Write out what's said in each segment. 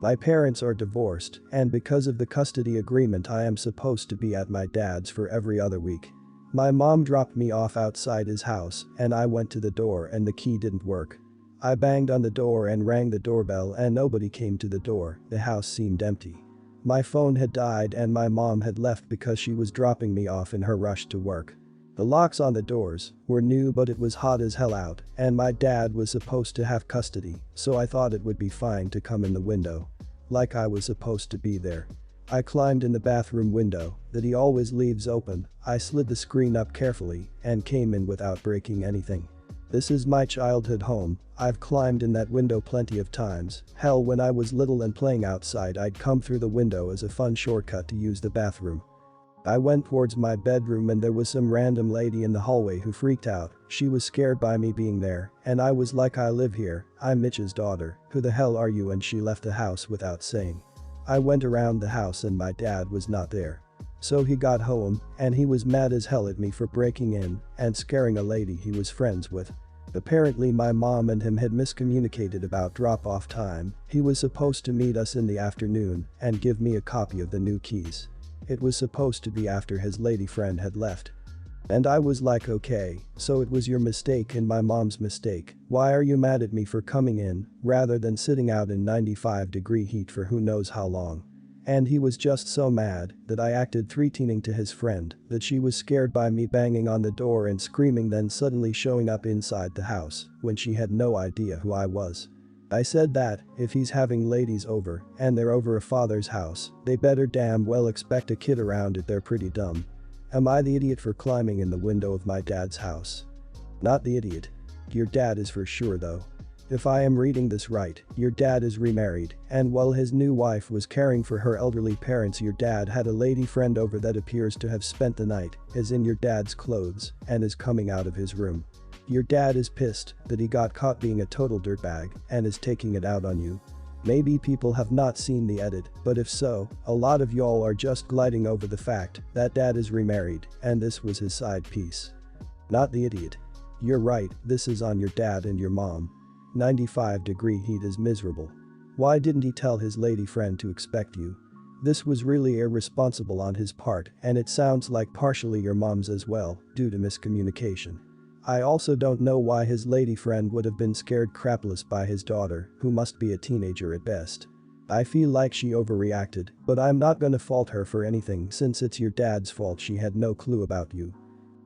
My parents are divorced, and because of the custody agreement I am supposed to be at my dad's for every other week. My mom dropped me off outside his house, and I went to the door and the key didn't work. I banged on the door and rang the doorbell and nobody came to the door, the house seemed empty. My phone had died and my mom had left because she was dropping me off in her rush to work. The locks on the doors were new but it was hot as hell out and my dad was supposed to have custody, so I thought it would be fine to come in the window. Like I was supposed to be there. I climbed in the bathroom window that he always leaves open, I slid the screen up carefully and came in without breaking anything. This is my childhood home, I've climbed in that window plenty of times, hell when I was little and playing outside I'd come through the window as a fun shortcut to use the bathroom. I went towards my bedroom and there was some random lady in the hallway who freaked out, she was scared by me being there, and I was like I live here, I'm Mitch's daughter, who the hell are you, and she left the house without saying. I went around the house and my dad was not there. So he got home, and he was mad as hell at me for breaking in and scaring a lady he was friends with. Apparently my mom and him had miscommunicated about drop-off time, he was supposed to meet us in the afternoon and give me a copy of the new keys. It was supposed to be after his lady friend had left. And I was like, okay, so it was your mistake and my mom's mistake, why are you mad at me for coming in, rather than sitting out in 95-degree heat for who knows how long. And he was just so mad that I acted threatening to his friend that she was scared by me banging on the door and screaming, then suddenly showing up inside the house when she had no idea who I was. I said that if he's having ladies over and they're over a father's house, they better damn well expect a kid around it, they're pretty dumb. Am I the idiot for climbing in the window of my dad's house? Not the idiot. Your dad is for sure though. If I am reading this right, your dad is remarried, and while his new wife was caring for her elderly parents your dad had a lady friend over that appears to have spent the night, is in your dad's clothes, and is coming out of his room. Your dad is pissed that he got caught being a total dirtbag and is taking it out on you. Maybe people have not seen the edit, but if so, a lot of y'all are just gliding over the fact that dad is remarried and this was his side piece. Not the idiot. You're right, this is on your dad and your mom. 95-degree heat is miserable. Why didn't he tell his lady friend to expect you? This was really irresponsible on his part, and it sounds like partially your mom's as well, due to miscommunication. I also don't know why his lady friend would have been scared crapless by his daughter, who must be a teenager at best. I feel like she overreacted, but I'm not gonna fault her for anything since it's your dad's fault she had no clue about you.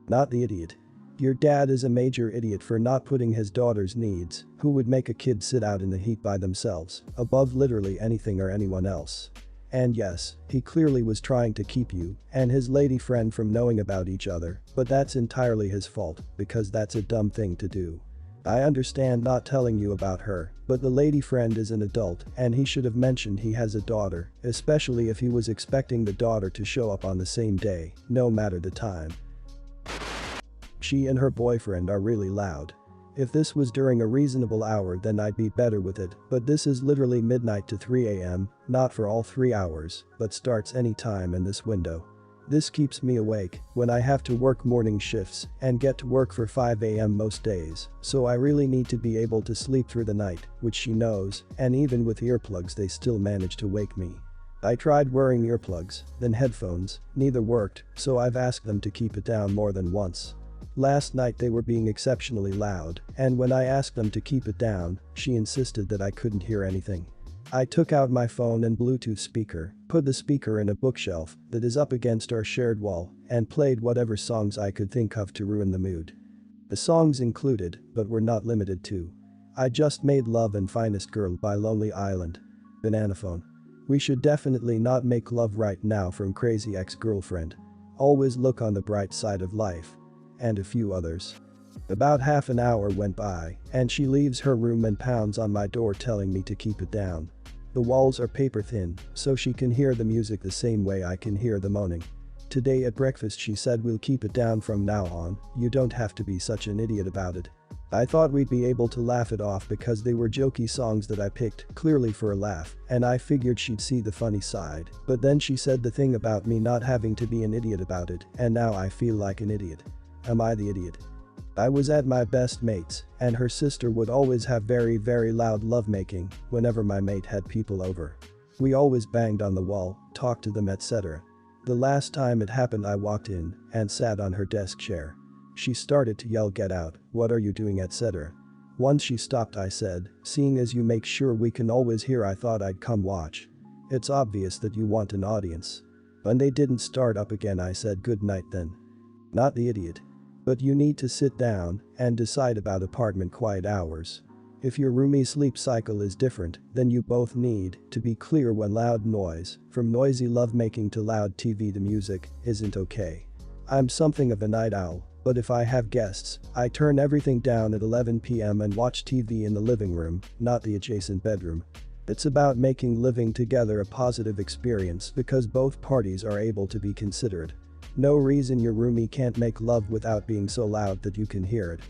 Not the idiot. Your dad is a major idiot for not putting his daughter's needs, who would make a kid sit out in the heat by themselves, above literally anything or anyone else. And yes, he clearly was trying to keep you and his lady friend from knowing about each other, but that's entirely his fault because that's a dumb thing to do. I understand not telling you about her, but the lady friend is an adult and he should have mentioned he has a daughter, especially if he was expecting the daughter to show up on the same day, no matter the time. She and her boyfriend are really loud. If this was during a reasonable hour then I'd be better with it, but this is literally midnight to 3 AM, not for all 3 hours, but starts any time in this window. This keeps me awake when I have to work morning shifts and get to work for 5 AM most days, so I really need to be able to sleep through the night, which she knows, and even with earplugs they still manage to wake me. I tried wearing earplugs, then headphones, neither worked, so I've asked them to keep it down more than once. Last night they were being exceptionally loud, and when I asked them to keep it down, she insisted that I couldn't hear anything. I took out my phone and Bluetooth speaker, put the speaker in a bookshelf that is up against our shared wall, and played whatever songs I could think of to ruin the mood. The songs included, but were not limited to, I Just Made Love and Finest Girl by Lonely Island. Bananaphone. We Should Definitely Not Make Love Right Now from Crazy Ex-Girlfriend. Always Look on the Bright Side of Life. And a few others. About half an hour went by, and she leaves her room and pounds on my door telling me to keep it down. The walls are paper thin, so she can hear the music the same way I can hear the moaning. Today at breakfast she said we'll keep it down from now on, you don't have to be such an idiot about it. I thought we'd be able to laugh it off because they were jokey songs that I picked, clearly for a laugh, and I figured she'd see the funny side, but then she said the thing about me not having to be an idiot about it, and now I feel like an idiot. Am I the idiot? I was at my best mate's, and her sister would always have very loud lovemaking whenever my mate had people over. We always banged on the wall, talked to them etc. The last time it happened I walked in and sat on her desk chair. She started to yell get out, what are you doing etc. Once she stopped I said, seeing as you make sure we can always hear I thought I'd come watch. It's obvious that you want an audience. When they didn't start up again I said good night then. Not the idiot. But you need to sit down and decide about apartment quiet hours. If your roomie's sleep cycle is different, then you both need to be clear when loud noise, from noisy lovemaking to loud TV to music, isn't okay. I'm something of a night owl, but if I have guests, I turn everything down at 11 p.m. and watch TV in the living room, not the adjacent bedroom. It's about making living together a positive experience because both parties are able to be considerate. No reason your roomie can't make love without being so loud that you can hear it.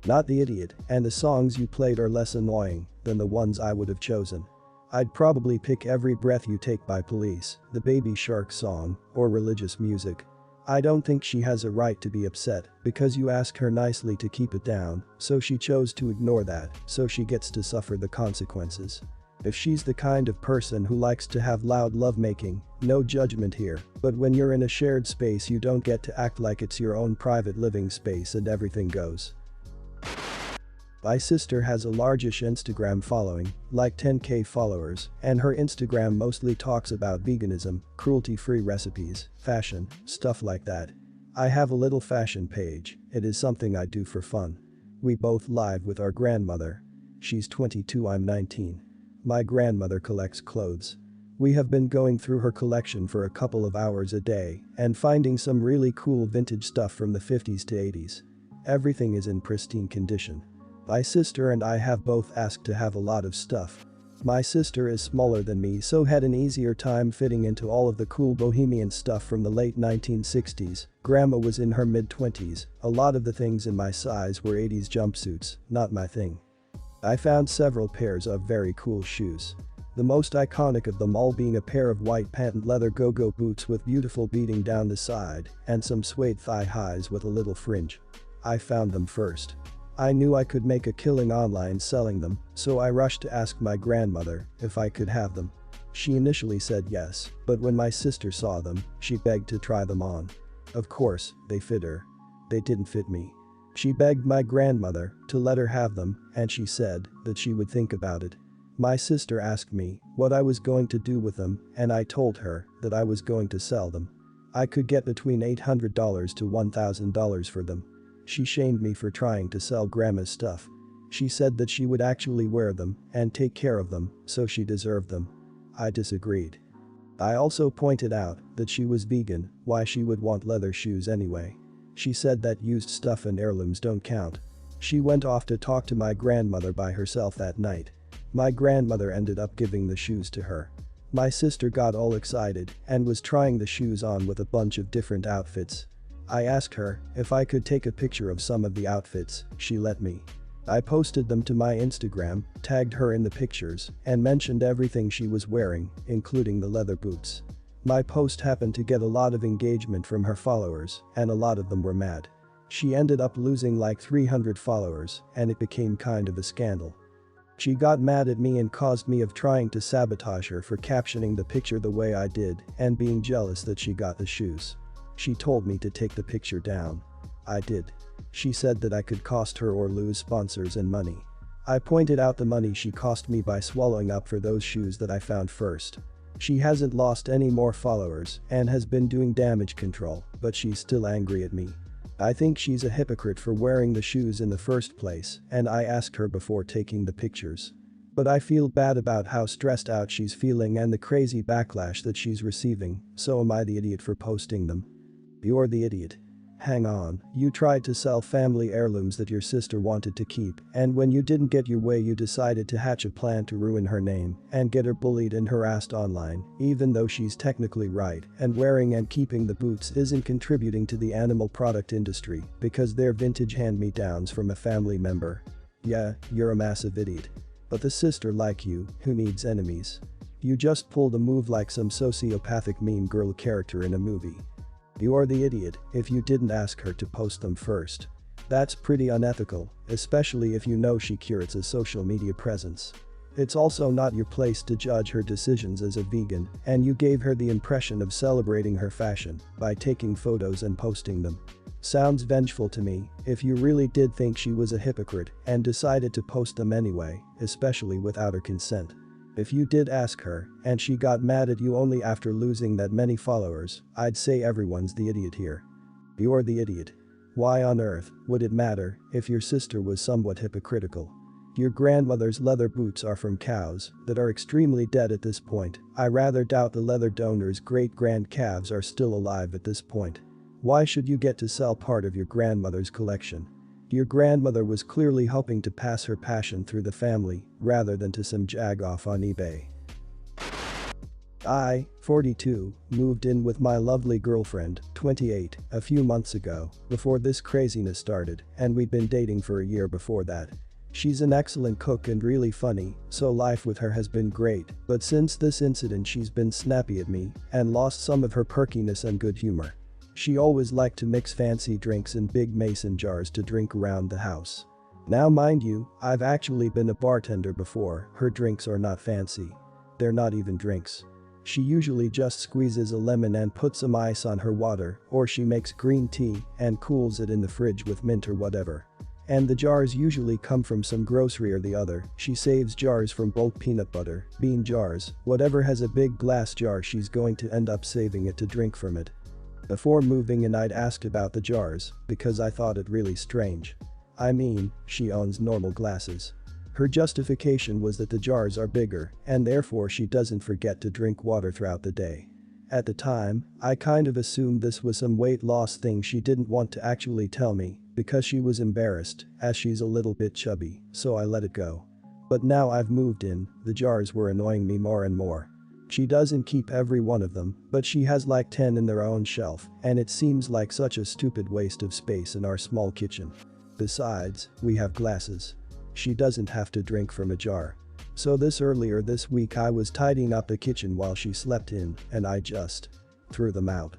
Not the idiot, and the songs you played are less annoying than the ones I would have chosen. I'd probably pick Every Breath You Take by Police, the Baby Shark song, or religious music. I don't think she has a right to be upset because you ask her nicely to keep it down, so she chose to ignore that, so she gets to suffer the consequences. If she's the kind of person who likes to have loud lovemaking, no judgment here, but when you're in a shared space you don't get to act like it's your own private living space and everything goes. My sister has a largish Instagram following, like 10k followers, and her Instagram mostly talks about veganism, cruelty-free recipes, fashion, stuff like that. I have a little fashion page, it is something I do for fun. We both live with our grandmother. She's 22, I'm 19. My grandmother collects clothes. We have been going through her collection for a couple of hours a day and finding some really cool vintage stuff from the 50s to 80s. Everything is in pristine condition. My sister and I have both asked to have a lot of stuff. My sister is smaller than me so had an easier time fitting into all of the cool bohemian stuff from the late 1960s. Grandma was in her mid-20s, a lot of the things in my size were 80s jumpsuits, not my thing. I found several pairs of very cool shoes. The most iconic of them all being a pair of white patent leather go-go boots with beautiful beading down the side and some suede thigh highs with a little fringe. I found them first. I knew I could make a killing online selling them, so I rushed to ask my grandmother if I could have them. She initially said yes, but when my sister saw them, she begged to try them on. Of course, they fit her. They didn't fit me. She begged my grandmother to let her have them, and she said that she would think about it. My sister asked me what I was going to do with them, and I told her that I was going to sell them. I could get between $800 to $1,000 for them. She shamed me for trying to sell grandma's stuff. She said that she would actually wear them and take care of them, so she deserved them. I disagreed. I also pointed out that she was vegan, why she would want leather shoes anyway. She said that used stuff and heirlooms don't count. She went off to talk to my grandmother by herself that night. My grandmother ended up giving the shoes to her. My sister got all excited and was trying the shoes on with a bunch of different outfits. I asked her if I could take a picture of some of the outfits, she let me. I posted them to my Instagram, tagged her in the pictures, and mentioned everything she was wearing, including the leather boots. My post happened to get a lot of engagement from her followers, and a lot of them were mad. She ended up losing like 300 followers, and it became kind of a scandal. She got mad at me and caused me of trying to sabotage her for captioning the picture the way I did and being jealous that she got the shoes. She told me to take the picture down. I did. She said that I could cost her or lose sponsors and money. I pointed out the money she cost me by swallowing up for those shoes that I found first. She hasn't lost any more followers and has been doing damage control, but she's still angry at me. I think she's a hypocrite for wearing the shoes in the first place, and I asked her before taking the pictures. But I feel bad about how stressed out she's feeling and the crazy backlash that she's receiving, so am I the idiot for posting them? You're the idiot. Hang on, you tried to sell family heirlooms that your sister wanted to keep, and when you didn't get your way you decided to hatch a plan to ruin her name and get her bullied and harassed online, even though she's technically right and wearing and keeping the boots isn't contributing to the animal product industry because they're vintage hand-me-downs from a family member. Yeah, you're a massive idiot. But the sister like you, who needs enemies? You just pulled a move like some sociopathic meme girl character in a movie. You're the idiot if you didn't ask her to post them first. That's pretty unethical, especially if you know she curates a social media presence. It's also not your place to judge her decisions as a vegan, and you gave her the impression of celebrating her fashion by taking photos and posting them. Sounds vengeful to me if you really did think she was a hypocrite and decided to post them anyway, especially without her consent. If you did ask her and she got mad at you only after losing that many followers, I'd say everyone's the idiot here. You're the idiot. Why on earth would it matter if your sister was somewhat hypocritical? Your grandmother's leather boots are from cows that are extremely dead at this point. I rather doubt the leather donor's great-grandcalves are still alive at this point. Why should you get to sell part of your grandmother's collection? Your grandmother was clearly hoping to pass her passion through the family rather than to some jag-off on eBay. I, 42, moved in with my lovely girlfriend, 28, a few months ago, before this craziness started, and we'd been dating for a year before that. She's an excellent cook and really funny, so life with her has been great, but since this incident she's been snappy at me and lost some of her perkiness and good humor. She always liked to mix fancy drinks in big mason jars to drink around the house. Now mind you, I've actually been a bartender before, her drinks are not fancy. They're not even drinks. She usually just squeezes a lemon and puts some ice on her water, or she makes green tea and cools it in the fridge with mint or whatever. And the jars usually come from some grocery or the other. She saves jars from bulk peanut butter, bean jars, whatever has a big glass jar she's going to end up saving it to drink from it. Before moving in I'd asked about the jars because I thought it really strange. I mean, she owns normal glasses. Her justification was that the jars are bigger and therefore she doesn't forget to drink water throughout the day. At the time, I kind of assumed this was some weight loss thing she didn't want to actually tell me because she was embarrassed as she's a little bit chubby, so I let it go. But now I've moved in, the jars were annoying me more and more. She doesn't keep every one of them, but she has like 10 in their own shelf, and it seems like such a stupid waste of space in our small kitchen. Besides, we have glasses. She doesn't have to drink from a jar. So earlier this week I was tidying up the kitchen while she slept in, and I just threw them out.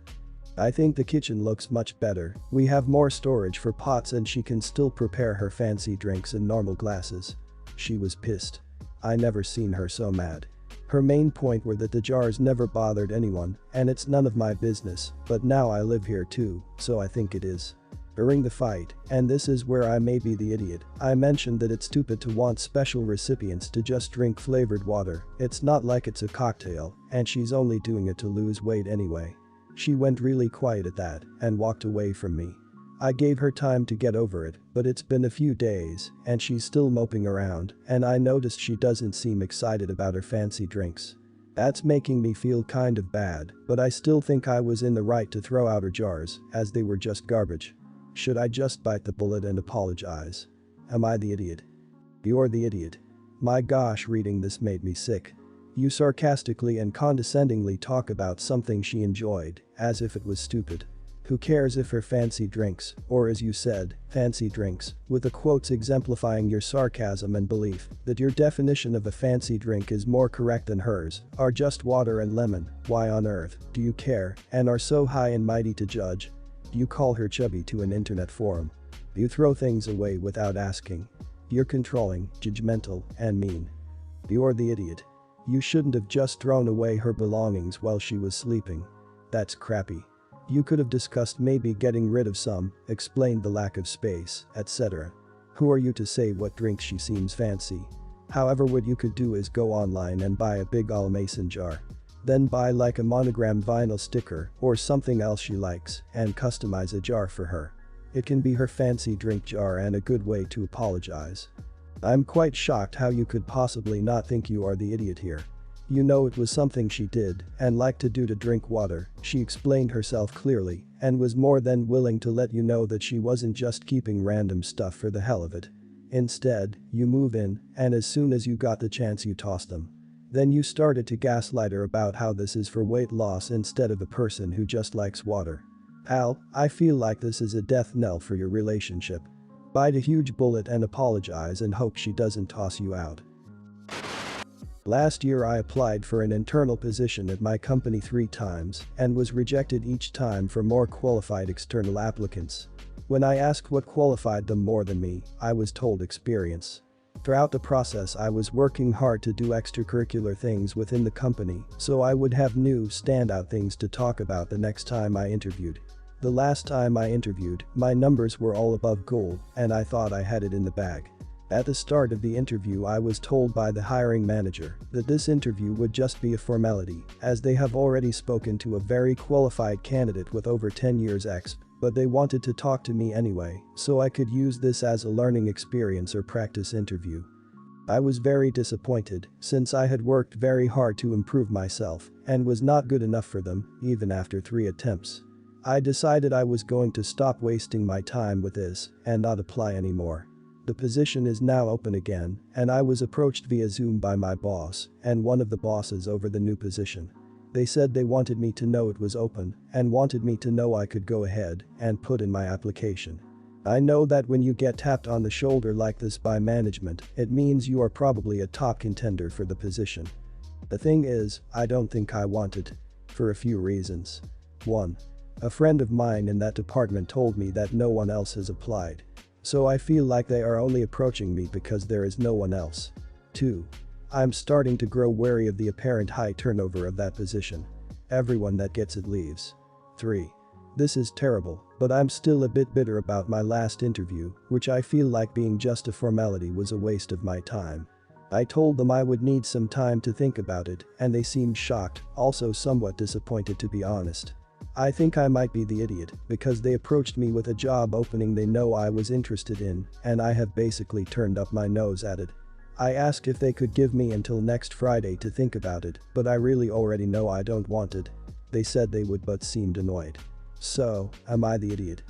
I think the kitchen looks much better, we have more storage for pots and she can still prepare her fancy drinks in normal glasses. She was pissed. I never seen her so mad. Her main point were that the jars never bothered anyone, and it's none of my business, but now I live here too, so I think it is. During the fight, and this is where I may be the idiot, I mentioned that it's stupid to want special recipients to just drink flavored water, it's not like it's a cocktail, and she's only doing it to lose weight anyway. She went really quiet at that and walked away from me. I gave her time to get over it, but it's been a few days and she's still moping around, and I noticed she doesn't seem excited about her fancy drinks. That's making me feel kind of bad, but I still think I was in the right to throw out her jars as they were just garbage. Should I just bite the bullet and apologize? Am I the idiot? You're the idiot. My gosh, reading this made me sick. You sarcastically and condescendingly talk about something she enjoyed as if it was stupid. Who cares if her fancy drinks, or as you said, fancy drinks, with the quotes exemplifying your sarcasm and belief that your definition of a fancy drink is more correct than hers, are just water and lemon. Why on earth do you care and are so high and mighty to judge? You call her chubby to an internet forum. You throw things away without asking. You're controlling, judgmental, and mean. You're the idiot. You shouldn't have just thrown away her belongings while she was sleeping. That's crappy. You could have discussed maybe getting rid of some, explained the lack of space, etc. Who are you to say what drink she seems fancy? However, what you could do is go online and buy a big all mason jar. Then buy like a monogram vinyl sticker or something else she likes and customize a jar for her. It can be her fancy drink jar and a good way to apologize. I'm quite shocked how you could possibly not think you are the idiot here. You know it was something she did and liked to do to drink water, she explained herself clearly and was more than willing to let you know that she wasn't just keeping random stuff for the hell of it. Instead, you move in and as soon as you got the chance you tossed them. Then you started to gaslight her about how this is for weight loss instead of a person who just likes water. Pal, I feel like this is a death knell for your relationship. Bite a huge bullet and apologize and hope she doesn't toss you out. Last year I applied for an internal position at my company 3 times and was rejected each time for more qualified external applicants. When I asked what qualified them more than me, I was told experience. Throughout the process I was working hard to do extracurricular things within the company so I would have new standout things to talk about the next time I interviewed. The last time I interviewed, my numbers were all above goal and I thought I had it in the bag. At the start of the interview I was told by the hiring manager that this interview would just be a formality as they have already spoken to a very qualified candidate with over 10 years exp, but they wanted to talk to me anyway so I could use this as a learning experience or practice interview. I was very disappointed since I had worked very hard to improve myself and was not good enough for them even after 3 attempts. I decided I was going to stop wasting my time with this and not apply anymore. The position is now open again and I was approached via Zoom by my boss and one of the bosses over the new position. They said they wanted me to know it was open and wanted me to know I could go ahead and put in my application. I know that when you get tapped on the shoulder like this by management, it means you are probably a top contender for the position. The thing is, I don't think I want it. For a few reasons. 1. A friend of mine in that department told me that no one else has applied. So I feel like they are only approaching me because there is no one else. 2. I'm starting to grow wary of the apparent high turnover of that position. Everyone that gets it leaves. 3. This is terrible, but I'm still a bit bitter about my last interview, which I feel like being just a formality was a waste of my time. I told them I would need some time to think about it and they seemed shocked, also somewhat disappointed to be honest. I think I might be the idiot because they approached me with a job opening they know I was interested in and I have basically turned up my nose at it. I asked if they could give me until next Friday to think about it, but I really already know I don't want it. They said they would but seemed annoyed. So, am I the idiot?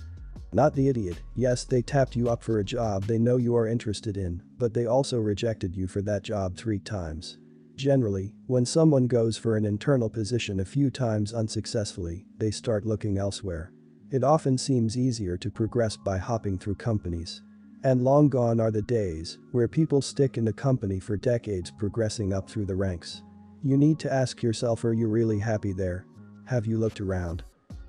Not the idiot. Yes, they tapped you up for a job they know you are interested in, but they also rejected you for that job 3 times. Generally, when someone goes for an internal position a few times unsuccessfully, they start looking elsewhere. It often seems easier to progress by hopping through companies. And long gone are the days where people stick in a company for decades progressing up through the ranks. You need to ask yourself, are you really happy there? Have you looked around?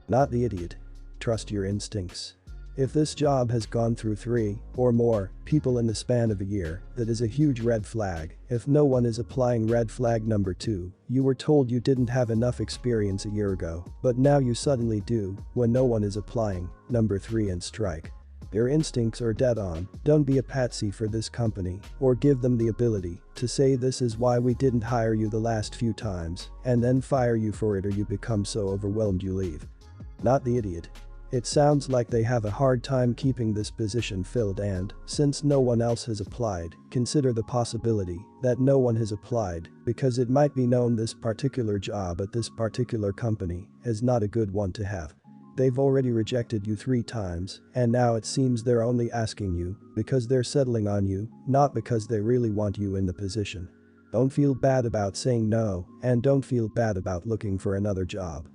Not the idiot. Trust your instincts. If this job has gone through 3 or more people in the span of a year, that is a huge red flag. If no one is applying, red flag number 2, you were told you didn't have enough experience a year ago, but now you suddenly do when no one is applying, number 3 and strike. Your instincts are dead on, don't be a patsy for this company or give them the ability to say this is why we didn't hire you the last few times and then fire you for it or you become so overwhelmed you leave. Not the idiot. It sounds like they have a hard time keeping this position filled and, since no one else has applied, consider the possibility that no one has applied because it might be known this particular job at this particular company is not a good one to have. They've already rejected you 3 times and now it seems they're only asking you because they're settling on you, not because they really want you in the position. Don't feel bad about saying no and don't feel bad about looking for another job.